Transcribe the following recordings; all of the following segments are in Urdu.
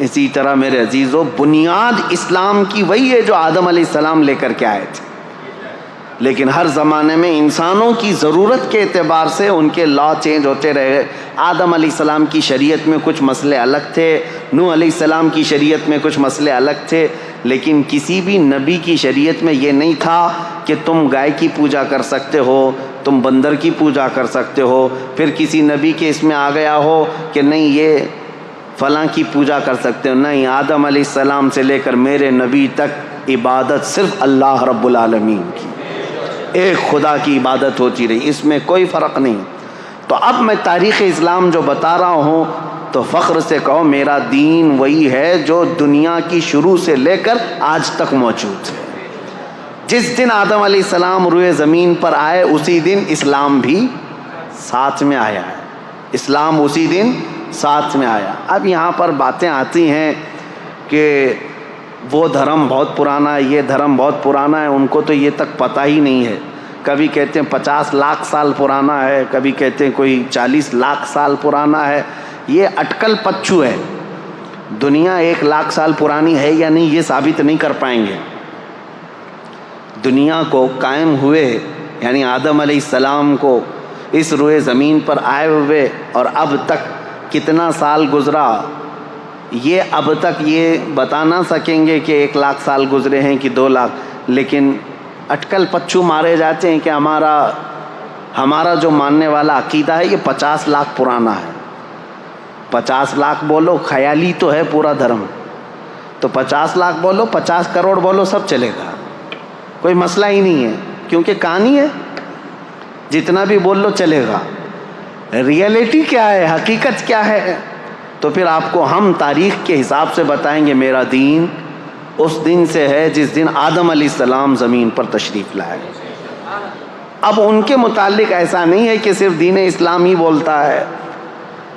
اسی طرح میرے عزیزو بنیاد اسلام کی وہی ہے جو آدم علیہ السلام لے کر کے آئے تھے، لیکن ہر زمانے میں انسانوں کی ضرورت کے اعتبار سے ان کے لا چینج ہوتے رہے۔ آدم علیہ السلام کی شریعت میں کچھ مسئلے الگ تھے، نوح علیہ السلام کی شریعت میں کچھ مسئلے الگ تھے، لیکن کسی بھی نبی کی شریعت میں یہ نہیں تھا کہ تم گائے کی پوجا کر سکتے ہو، تم بندر کی پوجا کر سکتے ہو۔ پھر کسی نبی کے اس میں آ گیا ہو کہ نہیں یہ فلاں کی پوجا کر سکتے ہو، نہیں، آدم علیہ السلام سے لے کر میرے نبی تک عبادت صرف اللہ رب العالمین کی، ایک خدا کی عبادت ہوتی رہی، اس میں کوئی فرق نہیں۔ تو اب میں تاریخ اسلام جو بتا رہا ہوں تو فخر سے کہو میرا دین وہی ہے جو دنیا کی شروع سے لے کر آج تک موجود ہے۔ جس دن آدم علیہ السلام روئے زمین پر آئے اسی دن اسلام بھی ساتھ میں آیا ہے، اسلام اسی دن ساتھ میں آیا۔ اب یہاں پر باتیں آتی ہیں کہ وہ دھرم بہت پرانا ہے، یہ دھرم بہت پرانا ہے، ان کو تو یہ تک پتہ ہی نہیں ہے۔ کبھی کہتے ہیں 50 لاکھ سال پرانا ہے، کبھی کہتے ہیں کوئی 40 لاکھ سال پرانا ہے۔ یہ اٹکل پچو ہے، دنیا 1 لاکھ سال پرانی ہے یا نہیں یہ ثابت نہیں کر پائیں گے۔ دنیا کو قائم ہوئے یعنی آدم علیہ السلام کو اس روئے زمین پر آئے ہوئے اور اب تک کتنا سال گزرا، یہ اب تک یہ بتا نہ سکیں گے کہ 1 لاکھ سال گزرے ہیں کہ 2 لاکھ، لیکن اٹکل پچو مارے جاتے ہیں کہ ہمارا جو ماننے والا عقیدہ ہے یہ 50 لاکھ پرانا ہے۔ 50 لاکھ بولو، خیالی تو ہے پورا دھرم، تو 50 لاکھ بولو، 50 کروڑ بولو، سب چلے گا، کوئی مسئلہ ہی نہیں ہے، کیونکہ کہانی ہے، جتنا بھی بول لو چلے گا۔ ریئلٹی کیا ہے، حقیقت کیا ہے، تو پھر آپ کو ہم تاریخ کے حساب سے بتائیں گے میرا دین اس دن سے ہے جس دن آدم علیہ السلام زمین پر تشریف لائے۔ اب ان کے متعلق ایسا نہیں ہے کہ صرف دین اسلام ہی بولتا ہے،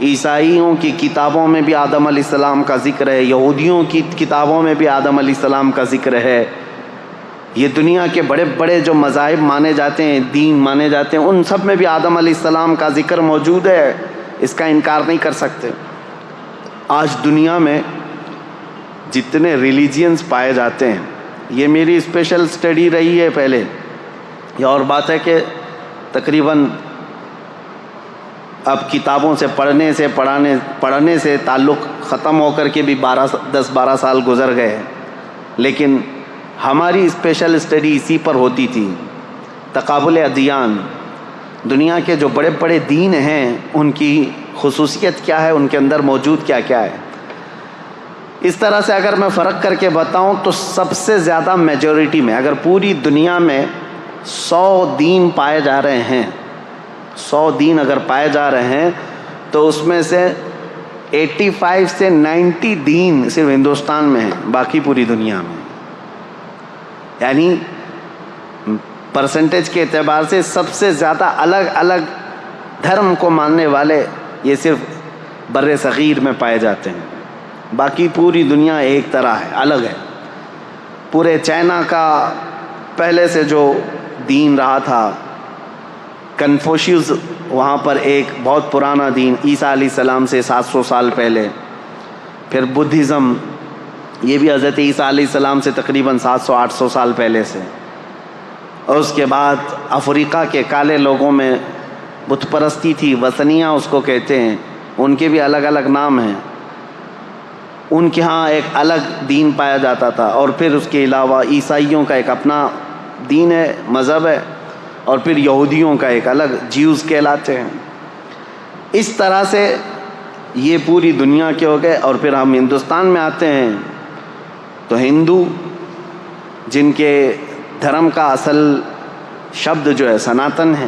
عیسائیوں کی کتابوں میں بھی آدم علیہ السلام کا ذکر ہے، یہودیوں کی کتابوں میں بھی آدم علیہ السلام کا ذکر ہے، یہ دنیا کے بڑے بڑے جو مذاہب مانے جاتے ہیں، دین مانے جاتے ہیں، ان سب میں بھی آدم علیہ السلام کا ذکر موجود ہے، اس کا انکار نہیں کر سکتے۔ آج دنیا میں جتنے ریلیجینز پائے جاتے ہیں، یہ میری اسپیشل اسٹڈی رہی ہے پہلے، یہ اور بات ہے کہ تقریباً اب کتابوں سے پڑھنے سے تعلق ختم ہو کر کے بھی 10-12 سال گزر گئے، لیکن ہماری اسپیشل اسٹڈی اسی پر ہوتی تھی، تقابل ادیان، دنیا کے جو بڑے بڑے دین ہیں ان کی خصوصیت کیا ہے، ان کے اندر موجود کیا کیا ہے۔ اس طرح سے اگر میں فرق کر کے بتاؤں تو سب سے زیادہ میجورٹی میں، اگر پوری دنیا میں 100 دین پائے جا رہے ہیں، 100 دین اگر پائے جا رہے ہیں تو اس میں سے 85 سے 90 دین صرف ہندوستان میں ہیں، باقی پوری دنیا میں، یعنی پرسنٹیج کے اعتبار سے سب سے زیادہ الگ الگ دھرم کو ماننے والے یہ صرف بر صغیر میں پائے جاتے ہیں، باقی پوری دنیا ایک طرح ہے، الگ ہے۔ پورے چائنا کا پہلے سے جو دین رہا تھا، کنفوشیوس وہاں پر ایک بہت پرانا دین، عیسیٰ علیہ السلام سے 700 سال پہلے، پھر بدھزم، یہ بھی حضرت عیسیٰ علیہ السلام سے تقریباً 700-800 سال پہلے سے، اور اس کے بعد افریقہ کے کالے لوگوں میں بت پرستی تھی، وثنیہ اس کو کہتے ہیں، ان کے بھی الگ الگ نام ہیں، ان کے ہاں ایک الگ دین پایا جاتا تھا، اور پھر اس کے علاوہ عیسائیوں کا ایک اپنا دین ہے، مذہب ہے، اور پھر یہودیوں کا ایک الگ، جیوز کہلاتے ہیں۔ اس طرح سے یہ پوری دنیا کے ہو گئے، اور پھر ہم ہندوستان میں آتے ہیں تو ہندو، جن کے دھرم کا اصل شبد جو ہے سناتن ہے،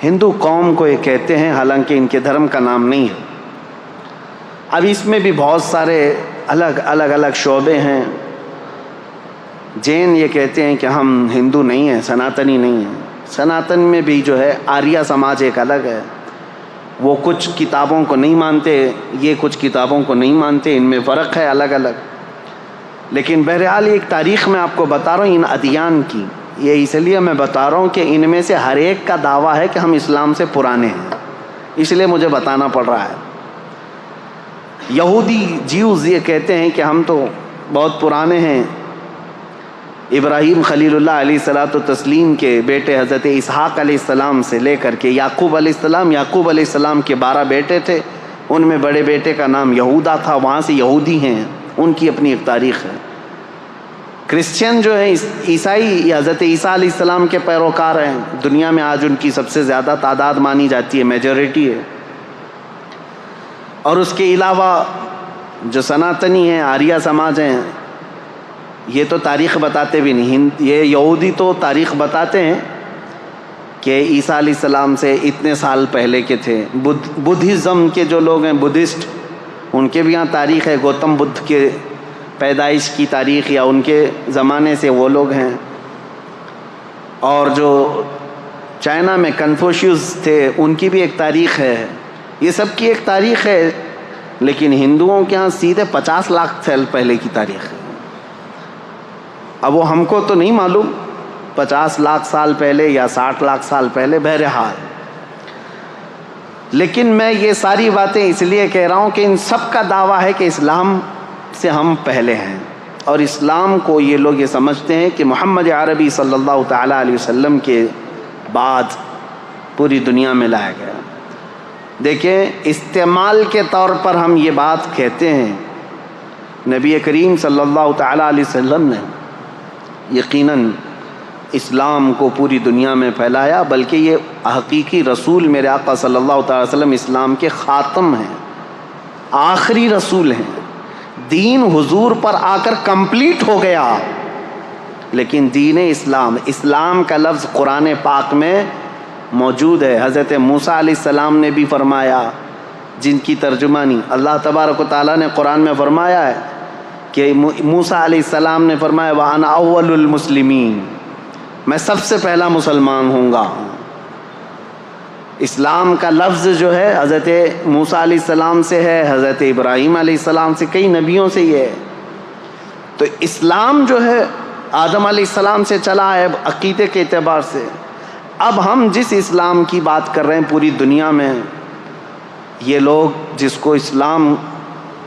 ہندو قوم کو یہ کہتے ہیں، حالانکہ ان کے دھرم کا نام نہیں ہے۔ اب اس میں بھی بہت سارے الگ شعبے ہیں۔ جین یہ کہتے ہیں کہ ہم ہندو نہیں ہیں، سناتنی نہیں ہیں۔ سناتن میں بھی جو ہے آریہ سماج ایک الگ ہے، وہ کچھ کتابوں کو نہیں مانتے، یہ کچھ کتابوں کو نہیں مانتے، ان میں فرق ہے الگ الگ۔ لیکن بہرحال ایک تاریخ میں آپ کو بتا رہا ہوں ان ادیان کی، یہ اس لیے میں بتا رہا ہوں کہ ان میں سے ہر ایک کا دعویٰ ہے کہ ہم اسلام سے پرانے ہیں، اس لیے مجھے بتانا پڑ رہا ہے۔ یہودی جیوز یہ کہتے ہیں کہ ہم تو بہت پرانے ہیں، ابراہیم خلیل اللہ علیہ الصلوۃ والتسلیم کے بیٹے حضرت اسحاق علیہ السلام سے لے کر کے یعقوب علیہ السلام کے 12 بیٹے تھے، ان میں بڑے بیٹے کا نام یہودا تھا، وہاں سے یہودی ہیں، ان کی اپنی ایک تاریخ ہے۔ کرسچین جو ہیں عیسائی حضرت عیسیٰ علیہ السلام کے پیروکار ہیں، دنیا میں آج ان کی سب سے زیادہ تعداد مانی جاتی ہے، میجورٹی ہے۔ اور اس کے علاوہ جو سناتنی ہیں، آریہ سماج ہیں، یہ تو تاریخ بتاتے بھی نہیں، یہ یہودی تو تاریخ بتاتے ہیں کہ عیسیٰ علیہ السلام سے اتنے سال پہلے کے تھے۔ بدھزم کے جو لوگ ہیں، بدھسٹ، ان کے بھی یہاں تاریخ ہے، گوتم بدھ کے پیدائش کی تاریخ یا ان کے زمانے سے وہ لوگ ہیں۔ اور جو چائنا میں کنفوشیوس تھے، ان کی بھی ایک تاریخ ہے، یہ سب کی ایک تاریخ ہے، لیکن ہندوؤں کے ہاں سیدھے 50 لاکھ سال پہلے کی تاریخ ہے۔ اب وہ ہم کو تو نہیں معلوم 50 لاکھ سال پہلے یا 60 لاکھ سال پہلے، بہرحال۔ لیکن میں یہ ساری باتیں اس لیے کہہ رہا ہوں کہ ان سب کا دعویٰ ہے کہ اسلام سے ہم پہلے ہیں، اور اسلام کو یہ لوگ یہ سمجھتے ہیں کہ محمد عربی صلی اللہ تعالیٰ علیہ وسلم کے بعد پوری دنیا میں لایا گیا۔ دیکھیں، استعمال کے طور پر ہم یہ بات کہتے ہیں، نبی کریم صلی اللہ تعالیٰ علیہ وسلم نے یقیناً اسلام کو پوری دنیا میں پھیلایا، بلکہ یہ حقیقی رسول میرے آقا صلی اللہ تعالی وسلم اسلام کے خاتم ہیں، آخری رسول ہیں۔ دین حضور پر آ کر کمپلیٹ ہو گیا، لیکن دین اسلام کا لفظ قرآن پاک میں موجود ہے۔ حضرت موسیٰ علیہ السلام نے بھی فرمایا، جن کی ترجمانی اللہ تبارک و تعالیٰ نے قرآن میں فرمایا ہے کہ موسیٰ علیہ السلام نے فرمایا وَأَنَا أَوَّلُ الْمُسْلِمِينَ، میں سب سے پہلا مسلمان ہوں گا۔ اسلام کا لفظ جو ہے حضرت موسیٰ علیہ السلام سے ہے، حضرت ابراہیم علیہ السلام سے، کئی نبیوں سے یہ ہے۔ تو اسلام جو ہے آدم علیہ السلام سے چلا ہے عقیدے کے اعتبار سے۔ اب ہم جس اسلام کی بات کر رہے ہیں پوری دنیا میں، یہ لوگ جس کو اسلام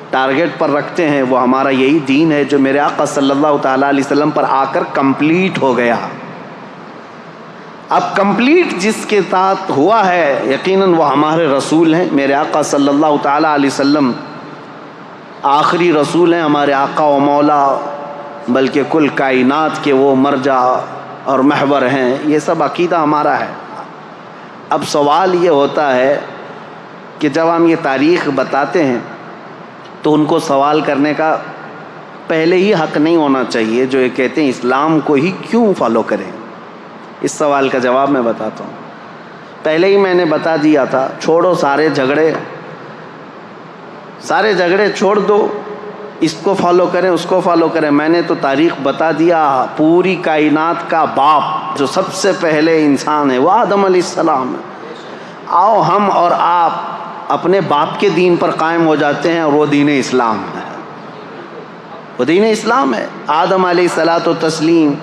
ٹارگٹ پر رکھتے ہیں، وہ ہمارا یہی دین ہے جو میرے آقا صلی اللہ تعالیٰ علیہ وسلم پر آ کر کمپلیٹ ہو گیا۔ اب کمپلیٹ جس کے ساتھ ہوا ہے، یقیناً وہ ہمارے رسول ہیں، میرے آقا صلی اللہ تعالیٰ علیہ وسلم آخری رسول ہیں، ہمارے آقا و مولا، بلکہ کل کائنات کے وہ مرجع اور محور ہیں۔ یہ سب عقیدہ ہمارا ہے۔ اب سوال یہ ہوتا ہے کہ جب ہم یہ تاریخ بتاتے ہیں تو ان کو سوال کرنے کا پہلے ہی حق نہیں ہونا چاہیے، جو یہ کہتے ہیں اسلام کو ہی کیوں فالو کریں۔ اس سوال کا جواب میں بتاتا ہوں۔ پہلے ہی میں نے بتا دیا تھا، چھوڑو سارے جھگڑے چھوڑ دو، اس کو فالو کریں اس کو فالو کریں۔ میں نے تو تاریخ بتا دیا، پوری کائنات کا باپ جو سب سے پہلے انسان ہے وہ آدم علیہ السلام ہے۔ آؤ ہم اور آپ اپنے باپ کے دین پر قائم ہو جاتے ہیں، اور وہ دین اسلام ہے، وہ دین اسلام ہے، آدم علیہ الصلوۃ والتسلیم۔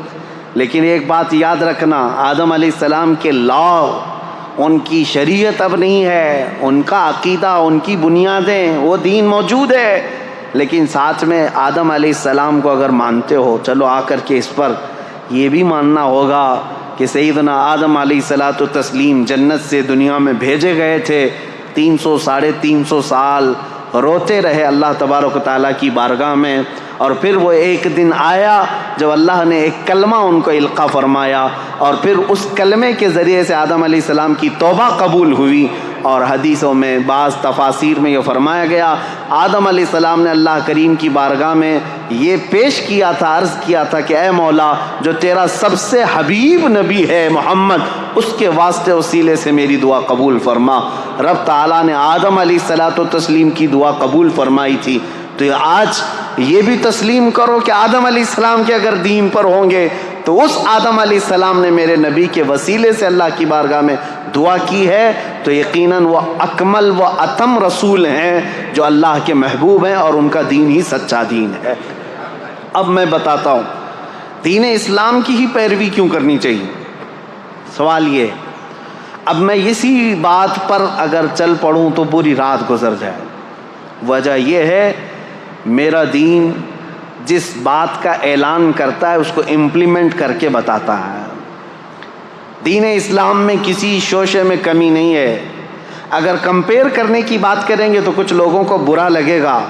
لیکن ایک بات یاد رکھنا، آدم علیہ السلام کے لا، ان کی شریعت اب نہیں ہے، ان کا عقیدہ، ان کی بنیادیں، وہ دین موجود ہے، لیکن ساتھ میں آدم علیہ السلام کو اگر مانتے ہو، چلو آ کر کے اس پر یہ بھی ماننا ہوگا کہ سیدنا آدم علیہ الصلوۃ والتسلیم جنت سے دنیا میں بھیجے گئے تھے، 300 ساڑھے 300 سال روتے رہے اللہ تبارک و تعالیٰ کی بارگاہ میں، اور پھر وہ ایک دن آیا جب اللہ نے ایک کلمہ ان کو القا فرمایا، اور پھر اس کلمے کے ذریعے سے آدم علیہ السلام کی توبہ قبول ہوئی۔ اور حدیثوں میں بعض تفاسیر میں یہ فرمایا گیا، آدم علیہ السلام نے اللہ کریم کی بارگاہ میں یہ پیش کیا تھا، عرض کیا تھا کہ اے مولا، جو تیرا سب سے حبیب نبی ہے محمد، اس کے واسطے وسیلے سے میری دعا قبول فرما۔ رب تعالیٰ نے آدم علیہ الصلوۃ والتسلیم کی دعا قبول فرمائی تھی۔ تو آج یہ بھی تسلیم کرو کہ آدم علیہ السلام کے اگر دین پر ہوں گے تو اس آدم علیہ السلام نے میرے نبی کے وسیلے سے اللہ کی بارگاہ میں دعا کی ہے، تو یقیناً وہ اکمل و اتم رسول ہیں جو اللہ کے محبوب ہیں، اور ان کا دین ہی سچا دین ہے۔ اب میں بتاتا ہوں دین اسلام کی ہی پیروی کیوں کرنی چاہیے۔ سوال یہ، اب میں اسی بات پر اگر چل پڑوں تو پوری رات گزر جائے، وجہ یہ ہے میرا دین جس بات کا اعلان کرتا ہے اس کو امپلیمنٹ کر کے بتاتا ہے۔ دین اسلام میں کسی شعبے میں کمی نہیں ہے۔ اگر کمپیئر کرنے کی بات کریں گے تو کچھ لوگوں کو برا لگے گا،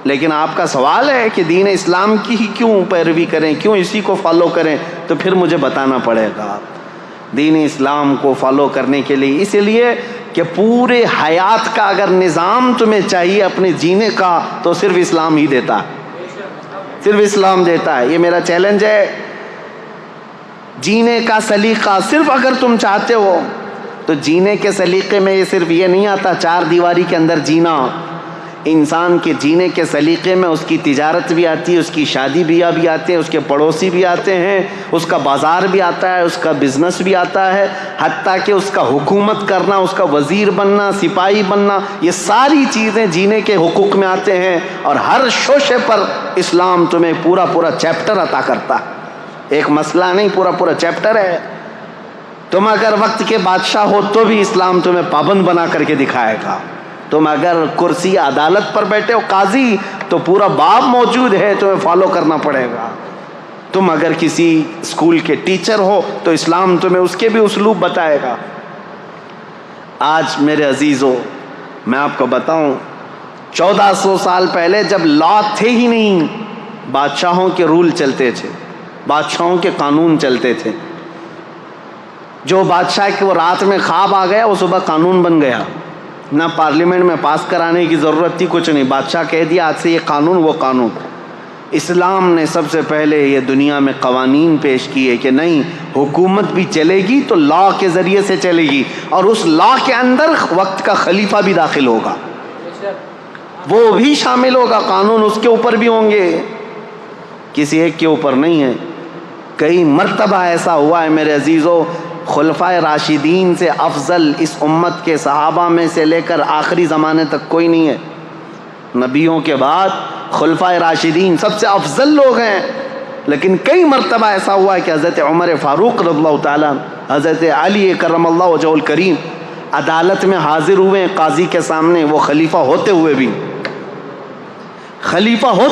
لیکن آپ کا سوال ہے کہ دین اسلام کی ہی کیوں پیروی کریں، کیوں اسی کو فالو کریں، تو پھر مجھے بتانا پڑے گا۔ دین اسلام کو فالو کرنے کے لیے اس لیے کہ پورے حیات کا اگر نظام تمہیں چاہیے اپنے جینے کا تو صرف اسلام ہی دیتا ہے، صرف اسلام دیتا ہے۔ یہ میرا چیلنج ہے، جینے کا سلیقہ صرف اگر تم چاہتے ہو تو جینے کے سلیقے میں یہ صرف یہ نہیں آتا چار دیواری کے اندر جینا، انسان کے جینے کے سلیقے میں اس کی تجارت بھی آتی ہے، اس کی شادی بیاہ بھی آتے ہیں، اس کے پڑوسی بھی آتے ہیں، اس کا بازار بھی آتا ہے، اس کا بزنس بھی آتا ہے، حتیٰ کہ اس کا حکومت کرنا، اس کا وزیر بننا، سپاہی بننا، یہ ساری چیزیں جینے کے حقوق میں آتے ہیں۔ اور ہر شعبے پر اسلام تمہیں پورا پورا چیپٹر عطا کرتا ہے، ایک مسئلہ نہیں، پورا پورا چیپٹر ہے۔ تم اگر وقت کے بادشاہ ہو تو بھی اسلام تمہیں پابند بنا کر کے دکھائے گا۔ تم اگر کرسی عدالت پر بیٹھے ہو قاضی تو پورا باب موجود ہے، تمہیں فالو کرنا پڑے گا۔ تم اگر کسی اسکول کے ٹیچر ہو تو اسلام تمہیں اس کے بھی اسلوب بتائے گا۔ آج میرے عزیزو میں آپ کو بتاؤں 1400 سال پہلے جب لا تھے ہی نہیں، بادشاہوں کے رول چلتے تھے، بادشاہوں کے قانون چلتے تھے۔ جو بادشاہ کے وہ رات میں خواب آ گیا وہ صبح قانون بن گیا، نہ پارلیمنٹ میں پاس کرانے کی ضرورت تھی، کچھ نہیں، بادشاہ کہہ دیا آج سے یہ قانون وہ قانون۔ اسلام نے سب سے پہلے یہ دنیا میں قوانین پیش کیے کہ نہیں، حکومت بھی چلے گی تو لا کے ذریعے سے چلے گی، اور اس لا کے اندر وقت کا خلیفہ بھی داخل ہوگا، وہ بھی شامل ہوگا، قانون اس کے اوپر بھی ہوں گے، کسی ایک کے اوپر نہیں ہے۔ کئی مرتبہ ایسا ہوا ہے میرے عزیزو، خلفائے راشدین سے افضل اس امت کے صحابہ میں سے لے کر آخری زمانے تک کوئی نہیں ہے۔ نبیوں کے بعد خلفائے راشدین سب سے افضل لوگ ہیں، لیکن کئی مرتبہ ایسا ہوا ہے کہ حضرت عمر فاروق رضی اللہ تعالیٰ، حضرت علی کرم اللہ وجہہ الکریم عدالت میں حاضر ہوئے قاضی کے سامنے، وہ خلیفہ ہوتے ہوئے بھی، خلیفہ ہوتے